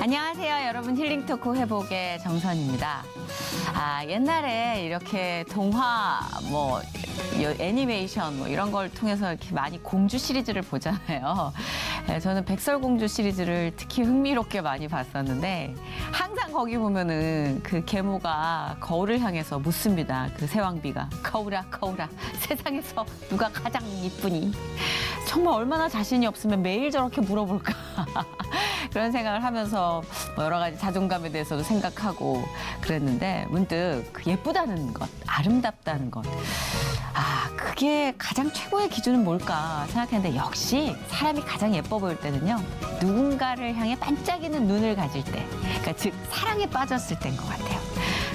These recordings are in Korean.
안녕하세요, 여러분. 힐링토크 회복의 정선입니다. 옛날에 이렇게 동화, 애니메이션 이런 걸 통해서 이렇게 많이 공주 시리즈를 보잖아요. 저는 백설공주 시리즈를 특히 흥미롭게 많이 봤었는데 항상 거기 보면은 그 계모가 거울을 향해서 묻습니다. 그 새왕비가 거울아, 거울아, 세상에서 누가 가장 이쁘니? 정말 얼마나 자신이 없으면 매일 저렇게 물어볼까? 그런 생각을 하면서 여러 가지 자존감에 대해서도 생각하고 그랬는데 문득 그 예쁘다는 것, 아름답다는 것, 그게 가장 최고의 기준은 뭘까 생각했는데 역시 사람이 가장 예뻐 보일 때는요, 누군가를 향해 반짝이는 눈을 가질 때, 그러니까 즉 사랑에 빠졌을 때인 것 같아요.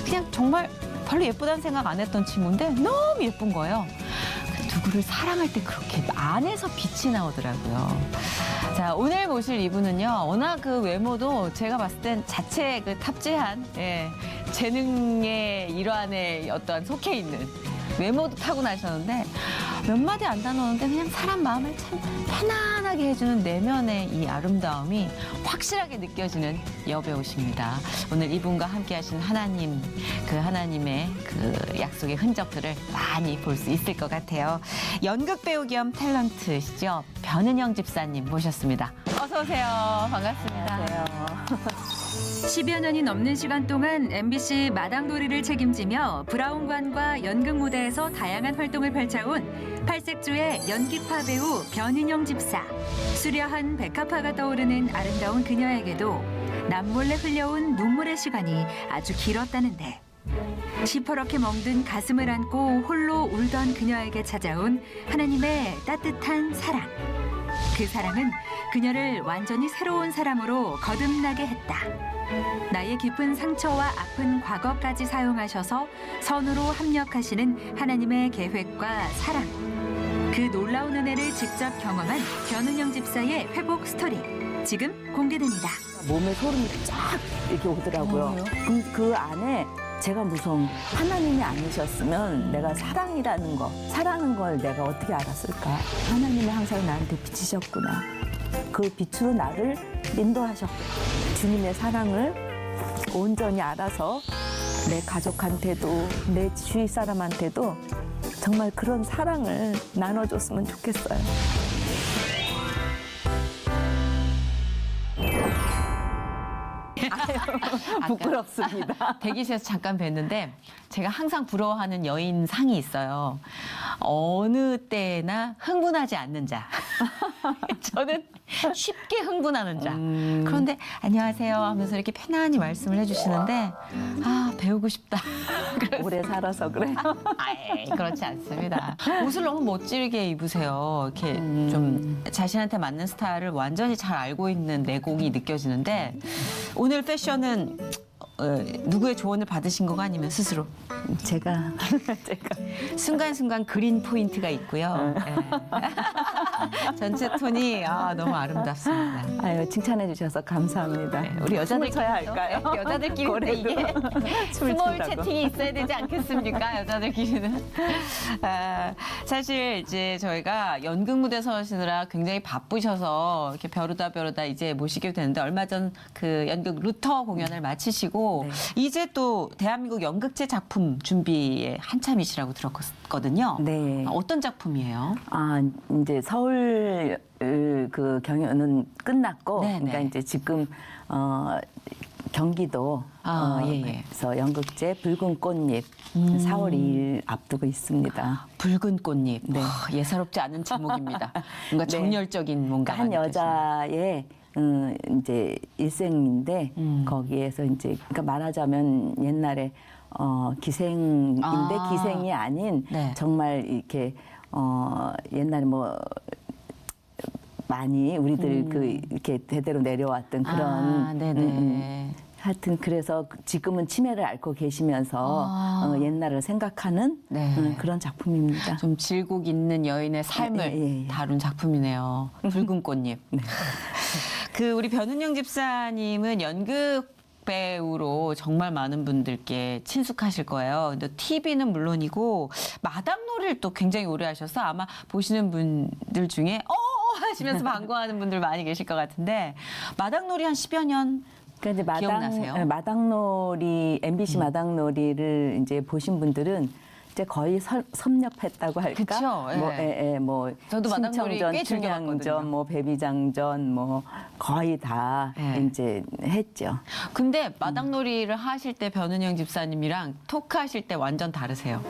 그냥 정말 별로 예쁘다는 생각 안 했던 친구인데 너무 예쁜 거예요. 누구를 사랑할 때 그렇게 안에서 빛이 나오더라고요. 자, 오늘 모실 이분은요, 워낙 그 외모도 제가 봤을 땐 자체 그 탑재한 재능의 일환에 어떠한 속해 있는 외모도 타고나셨는데 몇 마디 안 나누는데 그냥 사람 마음을 참 편안하게 해주는 내면의 이 아름다움이 확실하게 느껴지는 여배우십니다. 오늘 이분과 함께 하신 하나님, 그 하나님의 그 약속의 흔적들을 많이 볼 수 있을 것 같아요. 연극 배우 겸 탤런트시죠. 변은영 집사님 모셨습니다. 어서 오세요. 반갑습니다. 안녕하세요. 10여 년이 넘는 시간 동안 MBC 마당놀이를 책임지며 브라운관과 연극 무대에서 다양한 활동을 펼쳐온 팔색조의 연기파 배우 변은영 집사. 수려한 백합화가 떠오르는 아름다운 그녀에게도 남몰래 흘려온 눈물의 시간이 아주 길었다는데, 시퍼렇게 멍든 가슴을 안고 홀로 울던 그녀에게 찾아온 하나님의 따뜻한 사랑. 그 사랑은 그녀를 완전히 새로운 사람으로 거듭나게 했다. 나의 깊은 상처와 아픈 과거까지 사용하셔서 선으로 합력하시는 하나님의 계획과 사랑. 그 놀라운 은혜를 직접 경험한 변은영 집사의 회복 스토리, 지금 공개됩니다. 몸에 소름이 쫙 이렇게 오더라고요. 그 안에 제가 무서운, 하나님이 아니셨으면 내가 사랑이라는 거, 사랑하는 걸 내가 어떻게 알았을까? 하나님이 항상 나한테 비치셨구나. 그 빛으로 나를 인도하셨고, 주님의 사랑을 온전히 알아서 내 가족한테도 내 주위 사람한테도 정말 그런 사랑을 나눠줬으면 좋겠어요. 부끄럽습니다. 대기실에서 잠깐 뵀는데 제가 항상 부러워하는 여인 상이 있어요. 어느 때나 흥분하지 않는 자. 저는 쉽게 흥분하는 자. 그런데 안녕하세요 하면서 이렇게 편안히 말씀을 해주시는데 배우고 싶다. 오래 살아서 그래요. 그렇지 않습니다. 옷을 너무 멋지게 입으세요. 이렇게 좀 자신한테 맞는 스타일을 완전히 잘 알고 있는 내공이 느껴지는데, 오늘 패션은 누구의 조언을 받으신 거가 아니면 스스로? 제가 순간순간 그린 포인트가 있고요. 전체 톤이 너무 아름답습니다. 아유, 칭찬해 주셔서 감사합니다. 우리 여자들끼리 쳐야 할까요? 여자들끼리인데 이게 스몰 채팅이 있어야 되지 않겠습니까? 여자들끼리는. 사실 이제 저희가 연극 무대 서시느라 굉장히 바쁘셔서 이렇게 벼르다 이제 모시게 되는데, 얼마 전 그 연극 루터 공연을 마치시고 이제 또 대한민국 연극제 작품 준비에 한참이시라고 들었거든요. 네. 어떤 작품이에요? 이제 서울 그 경연은 끝났고, 네네. 그러니까 이제 지금 경기도 그래서 연극제 붉은 꽃잎 4월 2일 앞두고 있습니다. 붉은 꽃잎. 네. 예사롭지 않은 제목입니다. 뭔가 정열적인 뭔가 한 여자의 이제 일생인데, 거기에서 이제 그러니까 말하자면 옛날에 기생인데 기생이 아닌 정말 이렇게 옛날에 많이 우리들 이렇게 대대로 내려왔던 그런 하여튼 그래서 지금은 치매를 앓고 계시면서 옛날을 생각하는 그런 작품입니다. 좀 질곡 있는 여인의 삶을 다룬 작품이네요. 붉은 꽃잎. 그 우리 변은영 집사님은 연극 배우로 정말 많은 분들께 친숙하실 거예요. 근데 TV는 물론이고 마당놀이를 또 굉장히 오래 하셔서 아마 보시는 분들 중에 하시면서 반가워하는 분들 많이 계실 것 같은데, 마당놀이 한 10여 년 그러니까 이제 기억나세요? 마당놀이, MBC 마당놀이를 이제 보신 분들은 이제 거의 섭렵했다고 할까? 그쵸, 예. 뭐 저도 마당놀이 신청전, 꽤 즐겨봤거든요. 춘향전, 뭐 배비장전, 뭐 거의 다 예. 이제 했죠. 근데 마당놀이를 하실 때 변은영 집사님이랑 토크하실 때 완전 다르세요.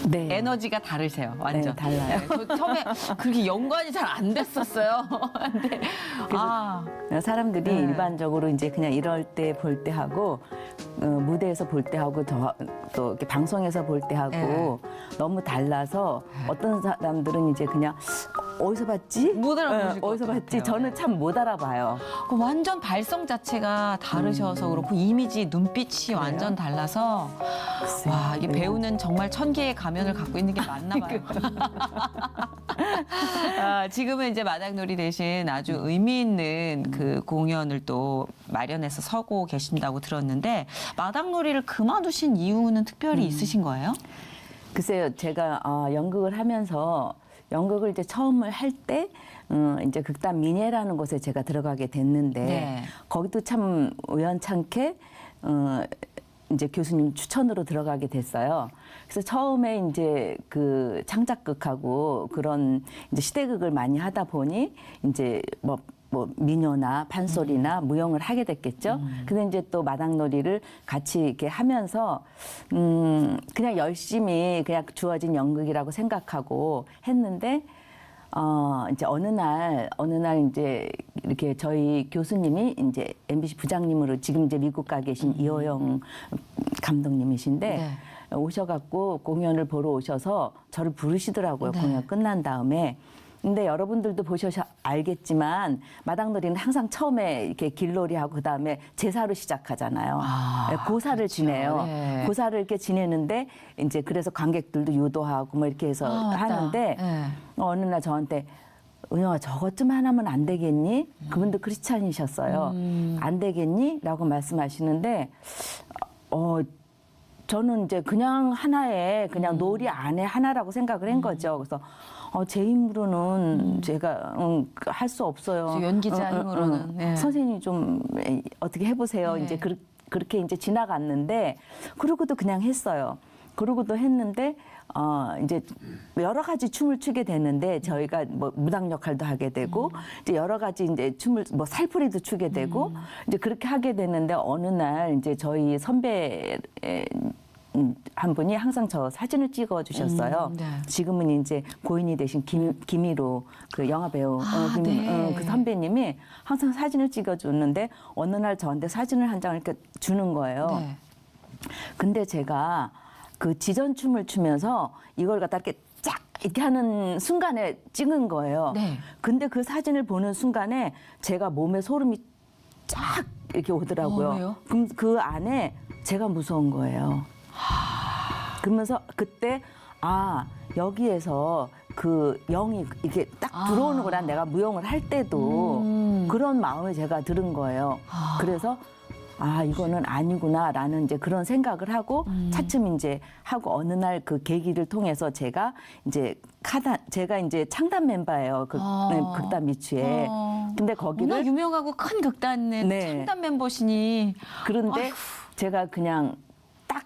네. 에너지가 다르세요, 완전. 네, 달라요. 저 처음에 그렇게 연관이 잘 안 됐었어요. 근데 사람들이 네. 일반적으로 이제 그냥 이럴 때 볼 때 하고 무대에서 볼 때 하고 또 이렇게 방송에서 볼 때 하고 너무 달라서 어떤 사람들은 이제 그냥 어디서 봤지? 못 알아보실 것 어디서 봤지? 같아요. 저는 참 못 알아봐요. 그 완전 발성 자체가 다르셔서 그렇고 이미지, 눈빛이 완전 달라서 와 이게 배우는 정말 천 개의 가면을 갖고 있는 게 맞나 봐요. 지금은 이제 마당놀이 대신 아주 의미 있는 그 공연을 또 마련해서 서고 계신다고 들었는데 마당놀이를 그만두신 이유는 특별히 있으신 거예요? 글쎄요, 제가 연극을 하면서 연극을 이제 처음을 할 때 이제 극단 민예라는 곳에 제가 들어가게 됐는데 네. 거기도 참 우연찮게 이제 교수님 추천으로 들어가게 됐어요. 그래서 처음에 이제 그 창작극하고 그런 이제 시대극을 많이 하다 보니 이제 뭐 민요나 판소리나 무용을 하게 됐겠죠. 근데 이제 또 마당놀이를 같이 이렇게 하면서 그냥 열심히 그냥 주어진 연극이라고 생각하고 했는데 이제 어느 날 이제 이렇게 저희 교수님이 이제 MBC 부장님으로 지금 이제 미국 가 계신 이호영 감독님이신데 네. 오셔갖고 공연을 보러 오셔서 저를 부르시더라고요. 네. 공연 끝난 다음에. 근데 여러분들도 보셔서 알겠지만 마당놀이는 항상 처음에 이렇게 길놀이하고 그다음에 제사로 시작하잖아요. 고사를 지내요. 네. 고사를 이렇게 지내는데 이제 그래서 관객들도 유도하고 뭐 이렇게 해서 맞다. 하는데 네. 어느 날 저한테 은영아 저것 좀 하나면 안 되겠니? 그분도 크리스찬이셨어요. 안 되겠니? 라고 말씀하시는데 저는 이제 그냥 하나의 그냥 놀이 안에 하나라고 생각을 한 거죠. 그래서 제 힘으로는 제가 할 수 없어요. 연기자 힘으로는. 네. 선생님이 좀 어떻게 해보세요. 네. 이제 그렇게 이제 지나갔는데 그러고도 그냥 했어요. 그러고도 했는데 이제 여러 가지 춤을 추게 되는데 저희가 뭐 무당 역할도 하게 되고 이제 여러 가지 이제 춤을 뭐 살풀이도 추게 되고 이제 그렇게 하게 되는데 어느 날 이제 저희 선배 한 분이 항상 저 사진을 찍어 주셨어요. 네. 지금은 이제 고인이 되신 김희로 그 영화 배우 네. 그 선배님이 항상 사진을 찍어 줬는데 어느 날 저한테 사진을 한 장을 이렇게 주는 거예요. 네. 근데 제가 그 지전춤을 추면서 이걸 갖다 이렇게 쫙 이렇게 하는 순간에 찍은 거예요. 네. 근데 그 사진을 보는 순간에 제가 몸에 소름이 쫙 이렇게 오더라고요. 왜요? 그럼 그 안에 제가 무서운 거예요. 그러면서 그때 여기에서 그 영이 이렇게 딱 들어오는구나. 내가 무용을 할 때도 그런 마음을 제가 들은 거예요. 그래서 이거는 아니구나라는 이제 그런 생각을 하고 차츰 이제 하고 어느 날 그 계기를 통해서 제가 이제 제가 이제 창단 멤버예요. 극단 미추에. 근데 워낙 거기를 유명하고 큰 극단의 네. 창단 멤버시니 그런데 아이고. 제가 그냥 딱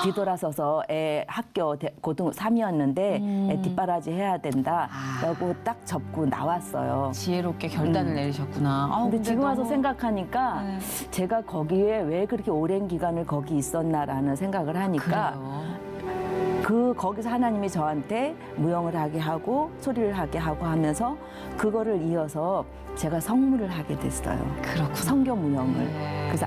뒤돌아서서 애 학교 고등 3이었는데 애 뒷바라지 해야 된다라고 딱 접고 나왔어요. 지혜롭게 결단을 내리셨구나. 근데 지금 와서 너무- 생각하니까 네. 제가 거기에 왜 그렇게 오랜 기간을 거기 있었나라는 생각을 하니까 그래요. 거기서 하나님이 저한테 무용을 하게 하고 소리를 하게 하고 하면서 그거를 이어서 제가 성무를 하게 됐어요. 그렇구나. 성교 무용을. 네. 그래서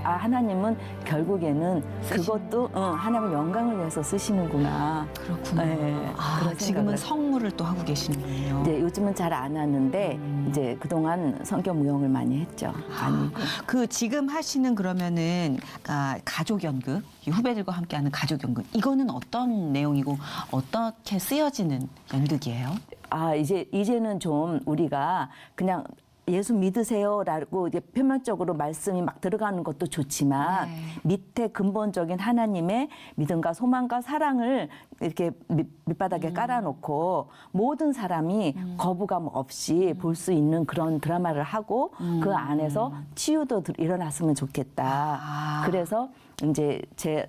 결국에는 그것도 하나님의 영광을 위해서 쓰시는구나. 그렇구나. 네, 그런 지금은 생각을. 성무를 또 하고 계시는군요. 이제 요즘은 잘 안 하는데 이제 그동안 성교 무용을 많이 했죠. 많이. 그 지금 하시는 그러면은 가족 연극, 이 후배들과 함께하는 가족 연극 이거는 어떤 내용이고 어떻게 쓰여지는 연극이에요? 이제는 좀 우리가 그냥 예수 믿으세요라고 이제 표면적으로 말씀이 막 들어가는 것도 좋지만 네. 밑에 근본적인 하나님의 믿음과 소망과 사랑을 이렇게 밑바닥에 깔아놓고 모든 사람이 거부감 없이 볼 수 있는 그런 드라마를 하고 그 안에서 치유도 일어났으면 좋겠다. 아. 그래서 이제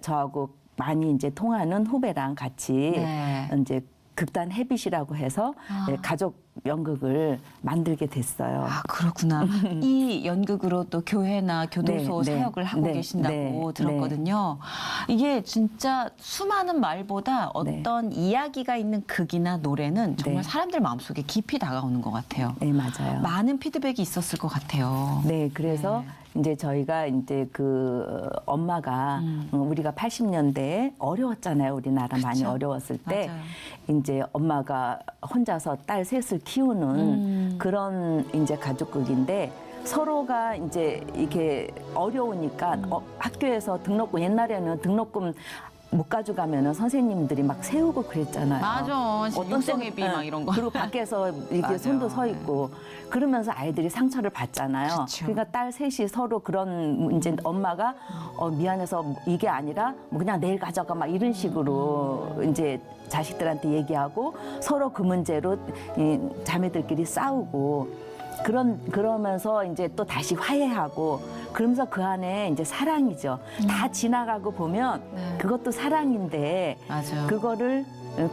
저하고 많이 이제 통하는 후배랑 같이 네. 이제 극단 헤빗이라고 해서 가족 연극을 만들게 됐어요. 아, 그렇구나. 이 연극으로 또 교회나 교도소 네, 네, 사역을 하고 네, 계신다고 네, 들었거든요. 이게 진짜 수많은 말보다 네. 어떤 이야기가 있는 극이나 노래는 정말 네. 사람들 마음속에 깊이 다가오는 것 같아요. 네, 맞아요. 많은 피드백이 있었을 것 같아요. 네, 그래서 이제 저희가 이제 그 엄마가 우리가 80년대에 어려웠잖아요. 우리나라 많이 그쵸. 어려웠을 때 맞아요. 이제 엄마가 혼자서 딸 셋을 키우는 그런 이제 가족극인데 서로가 이제 이게 어려우니까 학교에서 등록금 옛날에는 등록금 못 가져가면은 선생님들이 막 세우고 그랬잖아요. 맞아. 육성회비 때는, 막 이런 거. 그리고 밖에서 이게 맞아요. 손도 서 있고 그러면서 아이들이 상처를 받잖아요. 그쵸. 그러니까 딸 셋이 서로 그런 이제 엄마가 미안해서 이게 아니라 뭐 그냥 내일 가져가 막 이런 식으로 이제 자식들한테 얘기하고 서로 그 문제로 이 자매들끼리 싸우고 그러면서 이제 또 다시 화해하고 그러면서 그 안에 이제 사랑이죠. 다 지나가고 보면 네. 그것도 사랑인데 맞아요. 그거를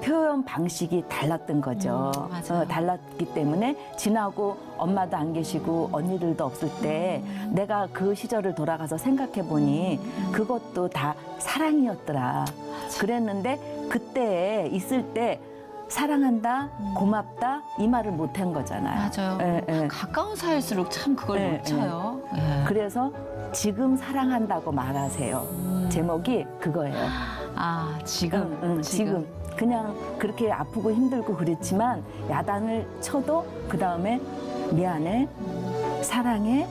표현 방식이 달랐던 거죠. 맞아요. 달랐기 때문에 지나고 엄마도 안 계시고 언니들도 없을 때 내가 그 시절을 돌아가서 생각해 보니 그것도 다 사랑이었더라. 그랬는데 그때 있을 때 사랑한다, 고맙다 이 말을 못 한 거잖아요. 맞아요. 예, 예. 가까운 사이일수록 참 그걸 예, 놓쳐요. 예. 그래서 지금 사랑한다고 말하세요. 제목이 그거예요. 아, 지금. 지금 그냥 그렇게 아프고 힘들고 그랬지만 야단을 쳐도 그 다음에 미안해, 사랑해,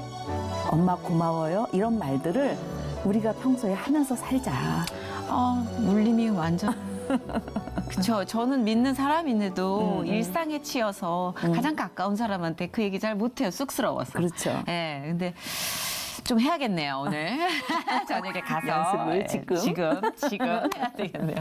엄마 고마워요 이런 말들을 우리가 평소에 하면서 살자. 물림이 완전. 그쵸. 저는 믿는 사람인데도 일상에 치여서 가장 가까운 사람한테 그 얘기 잘 못해요. 쑥스러워서. 그렇죠. 예, 근데 좀 해야겠네요, 오늘. 저녁에 가서. 연습을 예, 지금 해야 되겠네요.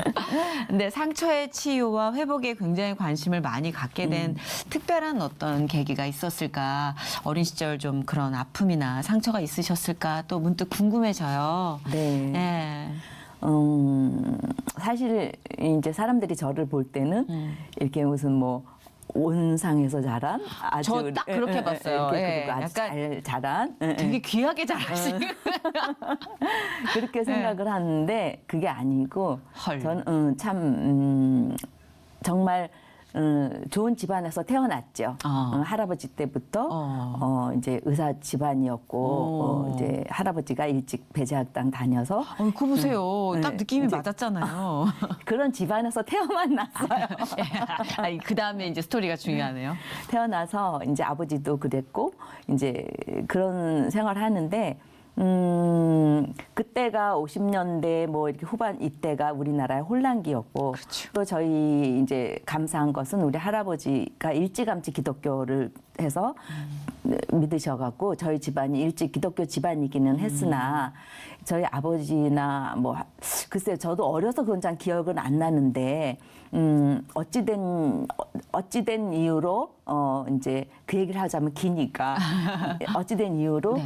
근데 상처의 치유와 회복에 굉장히 관심을 많이 갖게 된 특별한 어떤 계기가 있었을까? 어린 시절 좀 그런 아픔이나 상처가 있으셨을까? 또 문득 궁금해져요. 네. 예. 사실 이제 사람들이 저를 볼 때는 이렇게 무슨 뭐 온상에서 자란 아주 저 딱 그렇게 봤어요. 이렇게 예, 그리고 아주 약간 잘 자란 되게 귀하게 잘하시는. 그렇게 생각을 하는데 그게 아니고 헐. 저는 참 정말 좋은 집안에서 태어났죠. 할아버지 때부터 이제 의사 집안이었고 이제 할아버지가 일찍 배제학당 다녀서 그거 보세요. 딱 네, 느낌이 이제 맞았잖아요. 그런 집안에서 태어만 났어요. 아니, 그 다음에 이제 스토리가 중요하네요. 태어나서 이제 아버지도 그랬고 이제 그런 생활을 하는데 그때가 50년대 뭐 이렇게 후반 이때가 우리나라의 혼란기였고 그렇죠. 또 저희 이제 감사한 것은 우리 할아버지가 일찌감치 기독교를 해서 믿으셔갖고 저희 집안이 일찍 기독교 집안이기는 했으나 저희 아버지나 뭐 글쎄요 저도 어려서 그건 잘 기억은 안 나는데 어찌된 이유로 이제 그 얘기를 하자면 기니까 어찌된 이유로 네.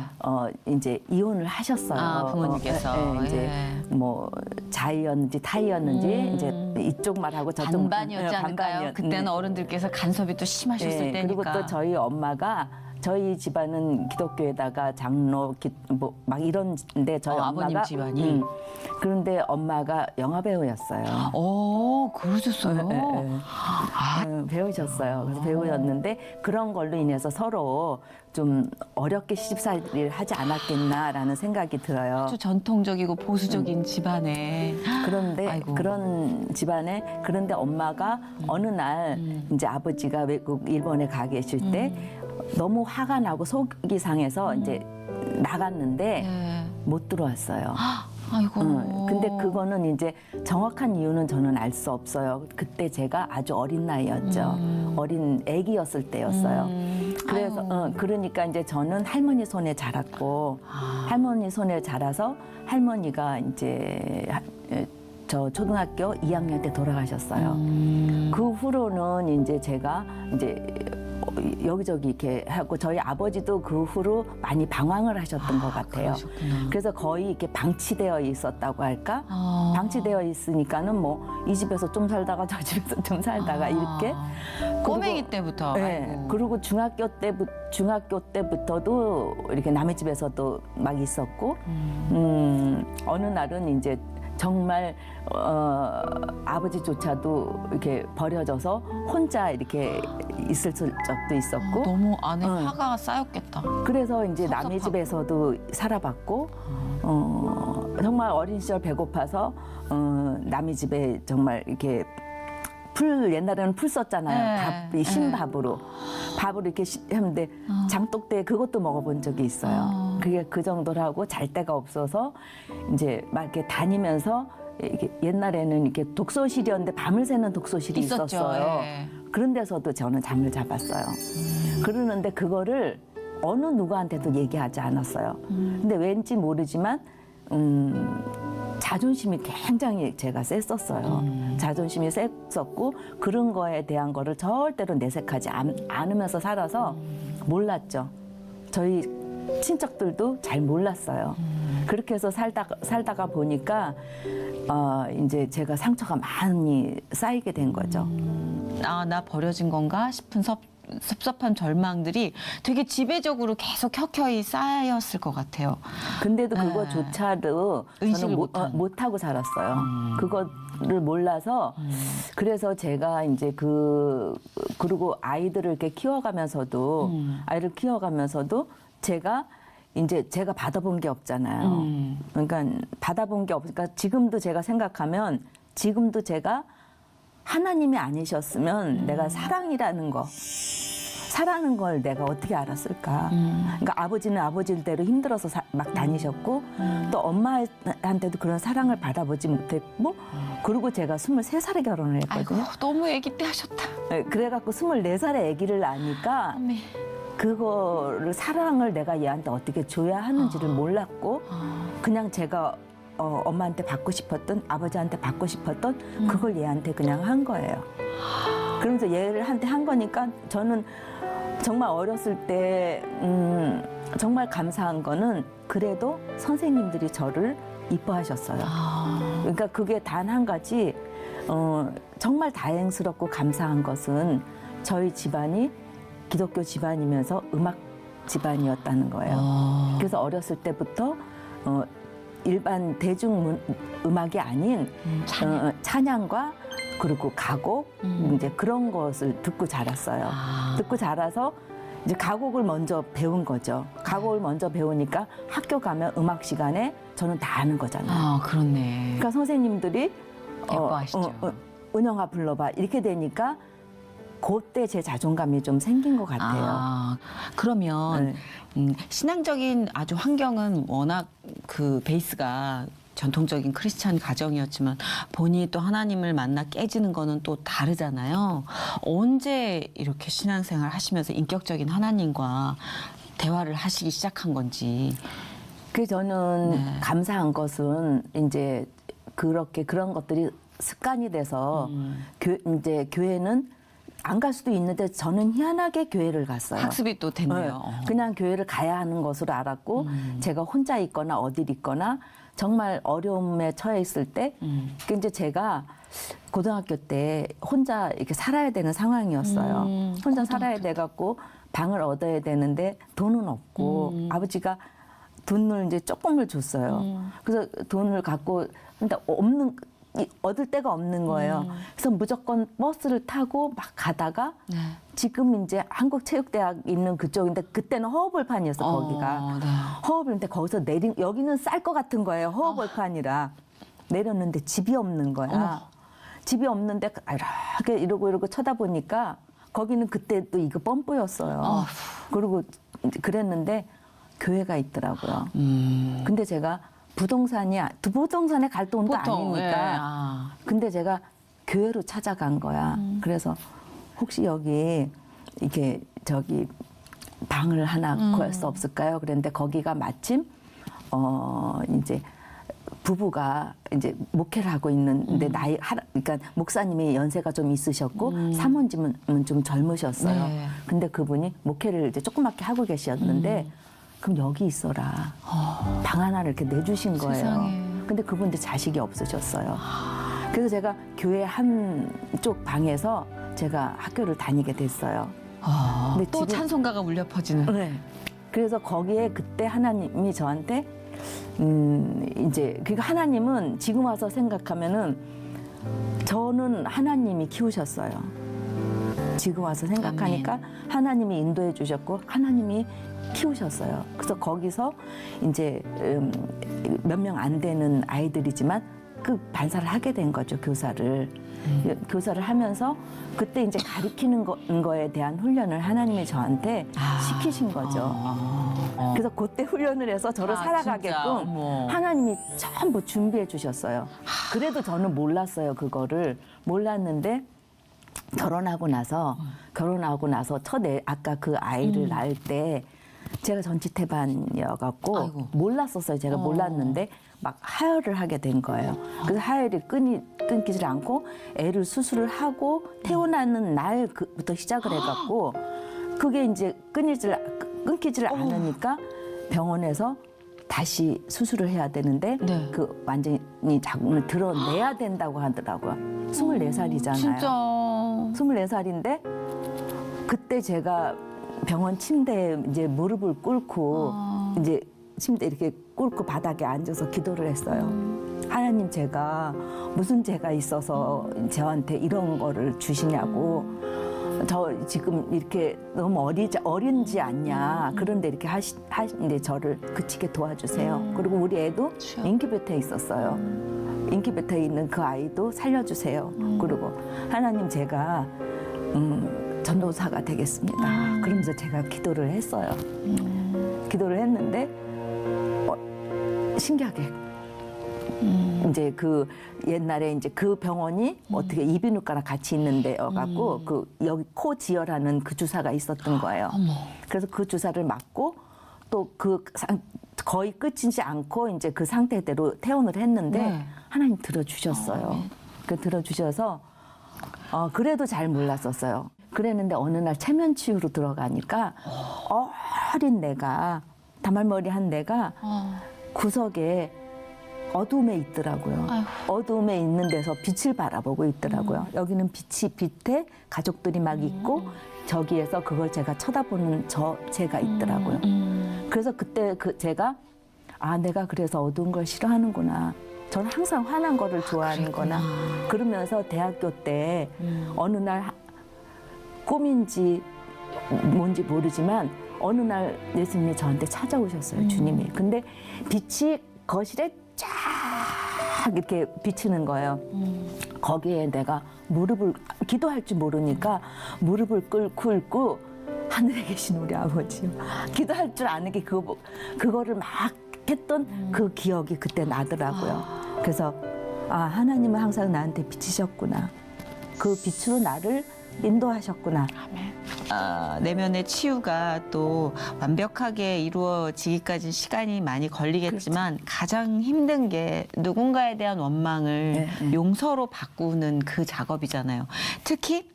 이제 이혼을 하셨어요. 아, 부모님께서. 이제 예. 뭐 자이였는지 타이였는지 이제 이쪽 말하고 저쪽 반반이었지 않을까요? 그때는 어른들께서 간섭이 또 심하셨을 네, 때니까. 그리고 또 저희 엄마가 저희 집안은 기독교에다가 장로 뭐 막 이런데 저희 아버님 엄마가 집안이? 그런데 엄마가 영화 배우였어요. 그러셨어요? 배우셨어요. 그래서 배우였는데 그런 걸로 인해서 서로 좀 어렵게 시집살이를 하지 않았겠나라는 생각이 들어요. 아주 전통적이고 보수적인 집안에. 그런데 아이고. 그런 집안에 그런데 엄마가 어느 날 이제 아버지가 외국 일본에 가 계실 때 너무 화가 나고 속이 상해서 이제 나갔는데 예. 못 들어왔어요. 아이고. 근데 그거는 이제 정확한 이유는 저는 알 수 없어요. 그때 제가 아주 어린 나이였죠. 어린 아기였을 때였어요. 그래서 그러니까 이제 저는 할머니 손에 자랐고 할머니 손에 자라서 할머니가 이제 저 초등학교 2학년 때 돌아가셨어요. 그 후로는 이제 제가 이제 여기저기 이렇게 하고 저희 아버지도 그 후로 많이 방황을 하셨던 것 같아요. 그러셨구나. 그래서 거의 이렇게 방치되어 있었다고 할까? 방치되어 있으니까는 뭐 이 집에서 좀 살다가 저 집에서 좀 살다가 이렇게. 꼬맹이 때부터. 네. 아이고. 그리고 중학교 때부터도 이렇게 남의 집에서도 막 있었고, 어느 날은 이제 정말 아버지조차도 이렇게 버려져서 혼자 이렇게 있을 적도 있었고, 너무 안에 응. 화가 쌓였겠다. 그래서 이제 남의 섭섭하고. 집에서도 살아봤고, 정말 어린 시절 배고파서 남의 집에 정말 이렇게 옛날에는 풀 썼잖아요. 네. 신밥으로. 밥으로 이렇게 했는데 장독대 그것도 먹어본 적이 있어요. 그게 그 정도로 하고 잘 데가 없어서 이제 막 이렇게 다니면서 이렇게 옛날에는 이렇게 독서실이었는데 밤을 새는 독서실이 있었죠. 있었어요. 예. 그런 데서도 저는 잠을 잡았어요. 그러는데 그거를 어느 누구한테도 얘기하지 않았어요. 근데 왠지 모르지만 자존심이 굉장히 제가 셌었어요. 자존심이 셌었고 그런 거에 대한 거를 절대로 내색하지 않으면서 살아서 몰랐죠. 저희 친척들도 잘 몰랐어요. 그렇게 해서 살다가 보니까 이제 제가 상처가 많이 쌓이게 된 거죠. 나 버려진 건가 싶은 섭섭한 절망들이 되게 지배적으로 계속 켜켜이 쌓였을 것 같아요. 근데도 네. 그거조차도 의식을 저는 못하고 살았어요. 그거를 몰라서 그래서 제가 이제 그리고 아이들을 이렇게 키워가면서도 제가 받아본 게 없잖아요. 그러니까 받아본 게 없으니까 지금도 제가 생각하면 지금도 제가 하나님이 아니셨으면 내가 사랑이라는 걸 내가 어떻게 알았을까. 그러니까 아버지는 아버지대로 힘들어서 막 다니셨고 또 엄마한테도 그런 사랑을 받아보지 못했고 그리고 제가 23살에 결혼을 아이고, 했거든요. 너무 아기 때 하셨다. 네, 그래갖고 24살에 아기를 낳으니까 어메. 그거를 사랑을 내가 얘한테 어떻게 줘야 하는지를 몰랐고 그냥 제가 엄마한테 받고 싶었던 아버지한테 받고 싶었던 그걸 얘한테 그냥 한 거예요. 그러면서 얘한테 한 거니까 저는 정말 어렸을 때 정말 감사한 거는 그래도 선생님들이 저를 이뻐하셨어요. 그러니까 그게 단 한 가지 정말 다행스럽고 감사한 것은 저희 집안이 기독교 집안이면서 음악 집안이었다는 거예요. 그래서 어렸을 때부터 일반 대중 음악이 아닌 찬양과 그리고 가곡 이제 그런 것을 듣고 자랐어요. 듣고 자라서 이제 가곡을 먼저 배운 거죠. 가곡을 먼저 배우니까 학교 가면 음악 시간에 저는 다 아는 거잖아요. 그렇네. 그러니까 선생님들이 예뻐하시죠. 은영아 불러봐 이렇게 되니까 그때 제 자존감이 좀 생긴 것 같아요. 그러면 네. 신앙적인 아주 환경은 워낙 그 베이스가 전통적인 크리스찬 가정이었지만 본인이 또 하나님을 만나 깨지는 거는 또 다르잖아요. 언제 이렇게 신앙생활 하시면서 인격적인 하나님과 대화를 하시기 시작한 건지. 그 저는 감사한 것은 이제 그렇게 그런 것들이 습관이 돼서 이제 교회는 안 갈 수도 있는데 저는 희한하게 교회를 갔어요. 학습이 또 됐네요. 네. 그냥 교회를 가야 하는 것으로 알았고 제가 혼자 있거나 어딜 있거나 정말 어려움에 처해 있을 때 이제 제가 고등학교 때 혼자 이렇게 살아야 되는 상황이었어요. 혼자 살아야 돼 갖고 방을 얻어야 되는데 돈은 없고 아버지가 돈을 이제 조금을 줬어요. 그래서 돈을 갖고 근데 얻을 데가 없는 거예요. 그래서 무조건 버스를 타고 막 가다가 지금 이제 한국체육대학 있는 그쪽인데 그때는 허허벌판이었어 거기가. 허허벌인데 거기서 여기는 쌀 것 같은 거예요. 허허벌판이라 내렸는데 집이 없는 거야. 집이 없는데 이렇게 이러고 쳐다보니까 거기는 그때 또 이거 펌프였어요. 그리고 그랬는데 교회가 있더라고요. 근데 제가 부동산에 갈 돈도 아니니까. 근데 제가 교회로 찾아간 거야. 그래서 혹시 여기 이렇게 방을 하나 구할 수 없을까요? 그런데 거기가 마침 이제 부부가 이제 목회를 하고 있는데 그러니까 목사님이 연세가 좀 있으셨고 사모님은 좀 젊으셨어요. 네. 근데 그분이 목회를 이제 조그맣게 하고 계셨는데 그럼 여기 있어라. 방 하나를 이렇게 내주신 거예요. 세상에. 근데 그분도 자식이 없으셨어요. 그래서 제가 교회 한쪽 방에서 제가 학교를 다니게 됐어요. 근데 또 지금- 찬송가가 울려 퍼지는. 네. 그래서 거기에 그때 하나님이 저한테 이제 그러니까 하나님은 지금 와서 생각하면은 저는 하나님이 키우셨어요. 지금 와서 생각하니까 하나님이 인도해 주셨고 하나님이 키우셨어요. 그래서 거기서 이제 몇 명 안 되는 아이들이지만 그 반사를 하게 된 거죠, 교사를. 교사를 하면서 그때 이제 가르치는 거에 대한 훈련을 하나님이 저한테 시키신 거죠. 그래서 그때 훈련을 해서 저를 진짜? 살아가게끔 어머. 하나님이 전부 준비해 주셨어요. 그래도 저는 몰랐어요, 그거를. 몰랐는데 결혼하고 나서 아까 그 아이를 낳을 때 제가 전치태반이어갖고 아이고. 몰랐었어요. 제가 몰랐는데 막 하혈을 하게 된 거예요. 그래서 하혈이 끊기질 않고 애를 수술을 하고 태어나는 날부터 시작을 해갖고 그게 이제 끊기질 않으니까 병원에서 다시 수술을 해야 되는데 네. 그 완전히 자궁을 드러내야 된다고 하더라고요. 24살이잖아요. 진짜. 24살인데 그때 제가 병원 침대에 이제 무릎을 꿇고 이제 침대 이렇게 꿇고 바닥에 앉아서 기도를 했어요. 하나님, 제가 무슨 죄가 있어서 저한테 이런 거를 주시냐고. 저 지금 이렇게 너무 어린지 않냐. 그런데 이렇게 하시는데 저를 그치게 도와주세요. 그리고 우리 애도 인큐베이터에 있었어요. 인큐베이터에 있는 그 아이도 살려주세요. 그리고 하나님, 제가 전도사가 되겠습니다. 그러면서 제가 기도를 했어요. 기도를 했는데 신기하게 이제 그 옛날에 이제 그 병원이 어떻게 이비인후과랑 같이 있는 데여갖고 그 여기 코 지혈하는 그 주사가 있었던 거예요. 그래서 그 주사를 맞고 또 거의 끝이지 않고 이제 그 상태대로 퇴원을 했는데 네. 하나님 들어주셨어요. 그 들어주셔서 그래도 잘 몰랐었어요. 그랬는데 어느 날 체면치유로 들어가니까 어린 내가 다말머리 한 내가 구석에 어둠에 있더라고요. 아이고. 어둠에 있는 데서 빛을 바라보고 있더라고요. 여기는 빛에 가족들이 막 있고 저기에서 그걸 제가 쳐다보는 제가 있더라고요. 그래서 그때 제가 내가 그래서 어두운 걸 싫어하는구나. 저는 항상 환한 거를 좋아하는구나. 그러면서 대학교 때 어느 날 꿈인지 뭔지 모르지만 어느 날 예수님이 저한테 찾아오셨어요. 주님이. 근데 빛이 거실에 쫙 이렇게 비치는 거예요. 거기에 내가 기도할 줄 모르니까 무릎을 꿇고 하늘에 계신 우리 아버지요. 기도할 줄 아는 게 그거를 막 했던 그 기억이 그때 나더라고요. 그래서 하나님은 항상 나한테 비치셨구나. 그 빛으로 나를 인도하셨구나. 내면의 치유가 또 완벽하게 이루어지기까지 시간이 많이 걸리겠지만 가장 힘든 게 누군가에 대한 원망을 용서로 바꾸는 그 작업이잖아요. 특히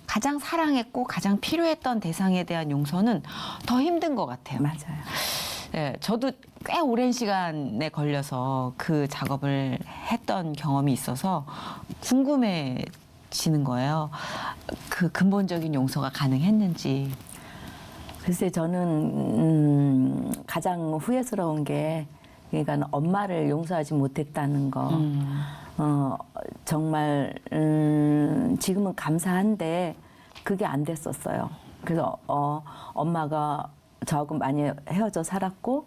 가장 사랑했고 가장 필요했던 대상에 대한 용서는 더 힘든 것 같아요. 맞아요. 네, 저도 꽤 오랜 시간에 걸려서 그 작업을 했던 경험이 있어서 궁금해지는 거예요. 그 근본적인 용서가 가능했는지. 글쎄, 저는 가장 후회스러운 게 그러니까 엄마를 용서하지 못했다는 거. 정말 지금은 감사한데 그게 안 됐었어요. 그래서 엄마가 저하고 많이 헤어져 살았고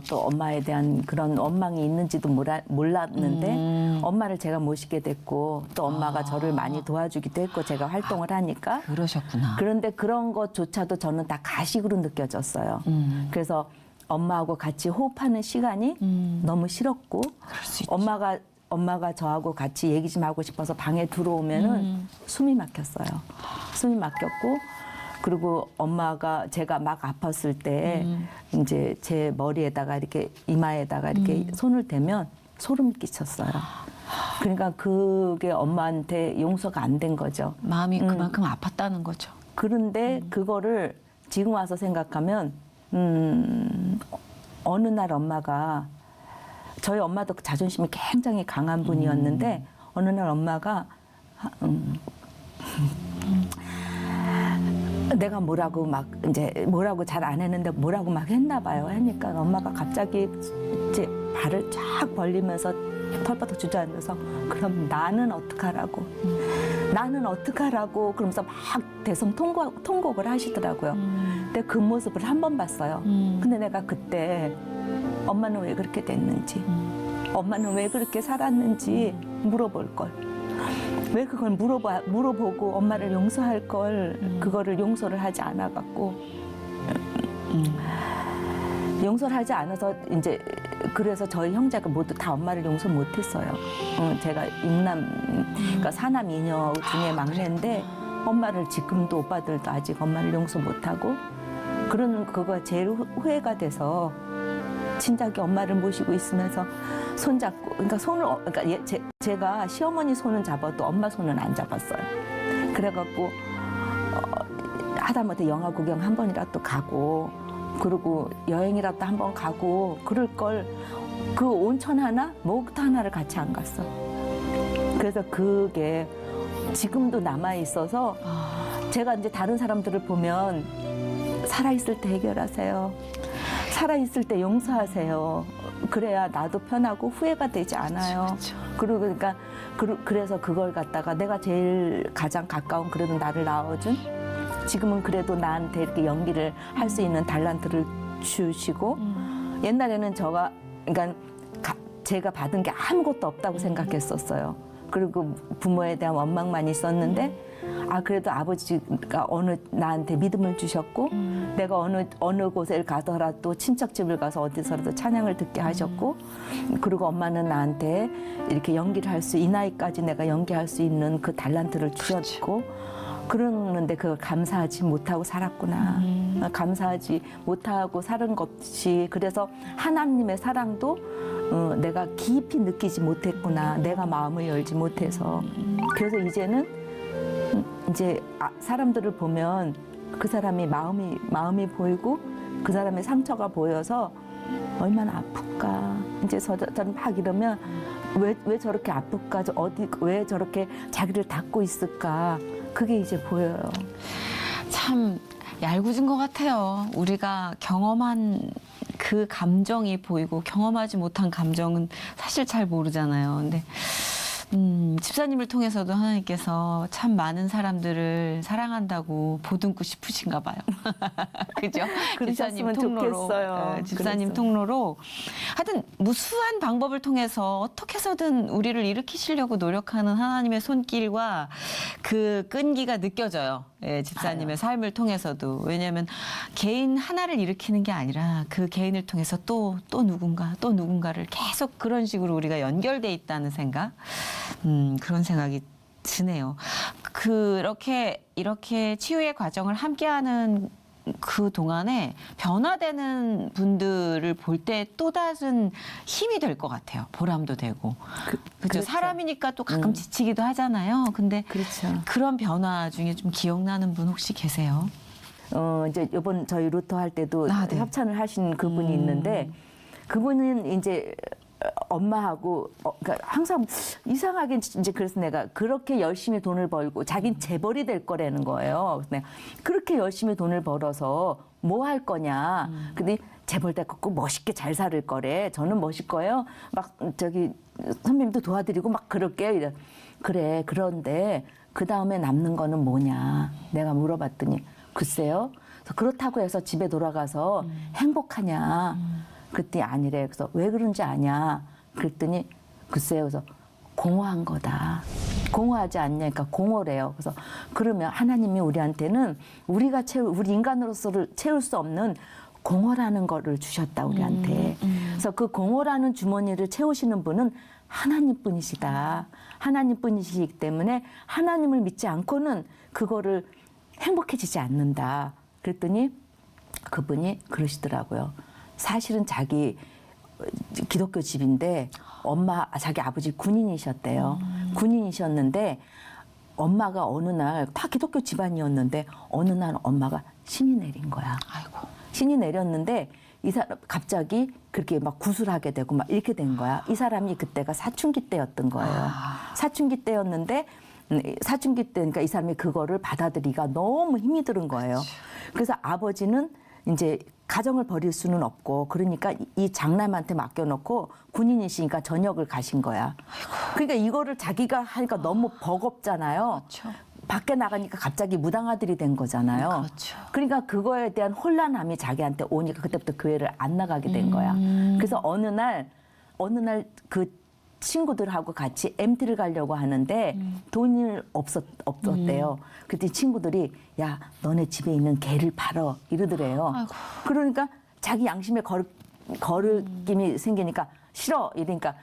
또 엄마에 대한 그런 원망이 있는지도 몰랐는데 엄마를 제가 모시게 됐고 또 엄마가 저를 많이 도와주기도 했고 제가 활동을 하니까 그러셨구나. 그런데 그런 것조차도 저는 다 가식으로 느껴졌어요. 그래서 엄마하고 같이 호흡하는 시간이 너무 싫었고 그럴 수 있죠. 엄마가 저하고 같이 얘기 좀 하고 싶어서 방에 들어오면은 숨이 막혔어요. 숨이 막혔고 그리고 엄마가 제가 막 아팠을 때 이제 제 머리에다가 이렇게 이마에다가 이렇게 손을 대면 소름 끼쳤어요. 그러니까 그게 엄마한테 용서가 안 된 거죠. 마음이 그만큼 아팠다는 거죠. 그런데 그거를 지금 와서 생각하면 어느 날 엄마가 저희 엄마도 자존심이 굉장히 강한 분이었는데 어느 날 엄마가 내가 뭐라고 막 이제 뭐라고 잘 안 했는데 뭐라고 막 했나 봐요. 하니까 엄마가 갑자기 제 발을 쫙 벌리면서 털바닥 주저앉아서 그럼 나는 어떡하라고 나는 어떡하라고 그러면서 막 대성 통곡을 하시더라고요. 근데 그 모습을 한 번 봤어요. 근데 내가 그때 엄마는 왜 그렇게 됐는지 엄마는 왜 그렇게 살았는지 물어볼 걸. 왜 그걸 물어보고 엄마를 용서할 걸 그거를 용서를 하지 않아 갖고 용서를 하지 않아서 이제 그래서 저희 형제가 모두 다 엄마를 용서 못했어요. 제가 그러니까 사남 이녀 중에 막내인데 엄마를 지금도 오빠들도 아직 엄마를 용서 못하고 그러는 그거가 제일 후회가 돼서 진작에 엄마를 모시고 있으면서 손잡고 그러니까 그러니까 제가 시어머니 손은 잡아도 엄마 손은 안 잡았어요. 그래갖고 하다못해 영화 구경 한 번이라도 가고 그리고 여행이라도 한 번 가고 그럴 걸 그 온천 하나 목욕탕 하나를 같이 안 갔어. 그래서 그게 지금도 남아 있어서 제가 이제 다른 사람들을 보면 살아있을 때 해결하세요. 살아있을 때 용서하세요. 그래야 나도 편하고 후회가 되지 않아요. 그리고 그러니까 그래서 그걸 갖다가 내가 제일 가장 가까운 그래도 나를 낳아준 지금은 그래도 나한테 이렇게 연기를 할 수 있는 달란트를 주시고 옛날에는 그러니까 제가 받은 게 아무것도 없다고 생각했었어요. 그리고 부모에 대한 원망만 있었는데 그래도 아버지가 나한테 믿음을 주셨고 내가 어느 곳에 가더라도 친척집을 가서 어디서라도 찬양을 듣게 하셨고 그리고 엄마는 나한테 이렇게 연기를 할 수 이 나이까지 내가 연기할 수 있는 그 달란트를 주셨고 그러는데 그걸 감사하지 못하고 살았구나. 감사하지 못하고 사는 것이 그래서 하나님의 사랑도 내가 깊이 느끼지 못했구나. 내가 마음을 열지 못해서. 그래서 이제는 이제 사람들을 보면 그 사람이 마음이 보이고 그 사람의 상처가 보여서 얼마나 아플까. 이제 저는 막 이러면 왜 저렇게 아플까? 왜 저렇게 자기를 닫고 있을까? 그게 이제 보여요. 참 얄궂은 것 같아요. 우리가 경험한 그 감정이 보이고 경험하지 못한 감정은 사실 잘 모르잖아요. 근데 집사님을 통해서도 하나님께서 참 많은 사람들을 사랑한다고 보듬고 싶으신가 봐요. 그죠? 집사님 통로로. 좋겠어요. 집사님 통로로. 하여튼 무수한 방법을 통해서 어떻게 해서든 우리를 일으키시려고 노력하는 하나님의 손길과 그 끈기가 느껴져요. 예, 집사님의 삶을 통해서도. 왜냐하면 개인 하나를 일으키는 게 아니라 그 개인을 통해서 또 누군가를 계속 그런 식으로 우리가 연결돼 있다는 생각. 그런 생각이 드네요. 이렇게 치유의 과정을 함께하는 그 동안에 변화되는 분들을 볼 때 또 다른 힘이 될 것 같아요. 보람도 되고. 그렇죠. 사람이니까 또 가끔 지치기도 하잖아요. 근데 그렇죠. 그런 변화 중에 좀 기억나는 분 혹시 계세요? 이제 이번 저희 루터 할 때도 네. 협찬을 하신 그분이 있는데 그분은 이제 엄마하고 그러니까 항상 이상하게 이제 그래서 내가 그렇게 열심히 돈을 벌고 자긴 재벌이 될 거라는 거예요. 그래서 내가 그렇게 열심히 돈을 벌어서 뭐 할 거냐. 근데 재벌 됐고 멋있게 잘 살 거래. 저는 멋있을 거예요. 막 선배님도 도와드리고 막 그럴게요. 이래. 그래. 그런데 그 다음에 남는 거는 뭐냐. 내가 물어봤더니 글쎄요. 그래서 그렇다고 해서 집에 돌아가서 행복하냐. 그랬더니 아니래. 그래서 왜 그런지 아냐. 그랬더니 글쎄요. 그래서 공허한 거다. 공허하지 않냐. 그러니까 공허래요. 그래서 그러면 하나님이 우리한테는 우리 인간으로서를 채울 수 없는 공허라는 거를 주셨다 우리한테. 그래서 그 공허라는 주머니를 채우시는 분은 하나님뿐이시다. 하나님뿐이시기 때문에 하나님을 믿지 않고는 그거를 행복해지지 않는다. 그랬더니 그분이 그러시더라고요. 사실은 자기 기독교 집인데 자기 아버지 군인이셨대요. 군인이셨는데 엄마가 어느 날 다 기독교 집안이었는데 어느 날 엄마가 신이 내린 거야. 아이고. 신이 내렸는데 이 사람 갑자기 그렇게 막 구술하게 되고 막 이렇게 된 거야. 이 사람이 그때가 사춘기 때였던 거예요. 사춘기 때였는데 사춘기 때니까 이 사람이 그거를 받아들이기가 너무 힘이 드는 거예요. 그래서 아버지는 이제 가정을 버릴 수는 없고 그러니까 이 장남한테 맡겨놓고 군인이시니까 전역을 가신 거야. 그러니까 이거를 자기가 하니까 너무 버겁잖아요. 그렇죠. 밖에 나가니까 갑자기 무당아들이 된 거잖아요. 그렇죠. 그러니까 그거에 대한 혼란함이 자기한테 오니까 그때부터 교회를 안 나가게 된 거야. 그래서 어느 날 그 친구들하고 같이 MT를 가려고 하는데 돈이 없었대요. 그때 친구들이 야 너네 집에 있는 개를 팔어 이러더래요. 아이고. 그러니까 자기 양심에 거르낌이 생기니까 싫어 이러니까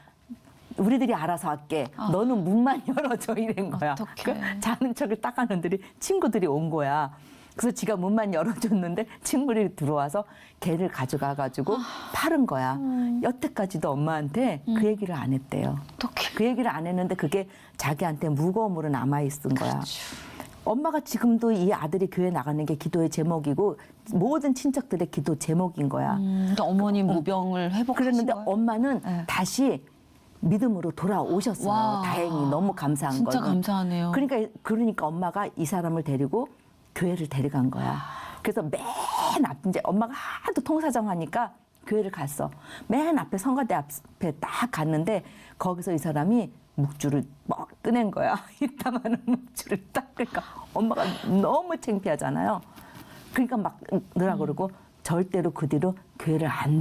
우리들이 알아서 할게. 너는 문만 열어줘 이런 거야. 어떡해. 그러니까 자는 척을 딱 하는들이 친구들이 온 거야. 그래서 지가 문만 열어줬는데 친구들이 들어와서 개를 가져가가지고 팔은 거야. 여태까지도 엄마한테 그 얘기를 안 했대요. 어떡해. 그 얘기를 안 했는데 그게 자기한테 무거움으로 남아있은 거야. 그렇죠. 엄마가 지금도 이 아들이 교회 나가는 게 기도의 제목이고 모든 친척들의 기도 제목인 거야. 근데 어머니 무병을 회복하신 그랬는데 거예요? 엄마는 네. 다시 믿음으로 돌아오셨어요. 와. 다행히 너무 감사한 진짜 거예요. 감사하네요. 그러니까 엄마가 이 사람을 데리고 교회를 데려간 거야. 그래서 맨 앞 이제 엄마가 하도 통사정하니까 교회를 갔어. 맨 앞에 성가대 앞에 딱 갔는데 거기서 이 사람이 묵주를 막 꺼낸 거야. 이따만한 묵주를 딱. 그러니까 엄마가 너무 창피하잖아요. 그러니까 막 넣으라 그러고 절대로 그 뒤로 교회를 안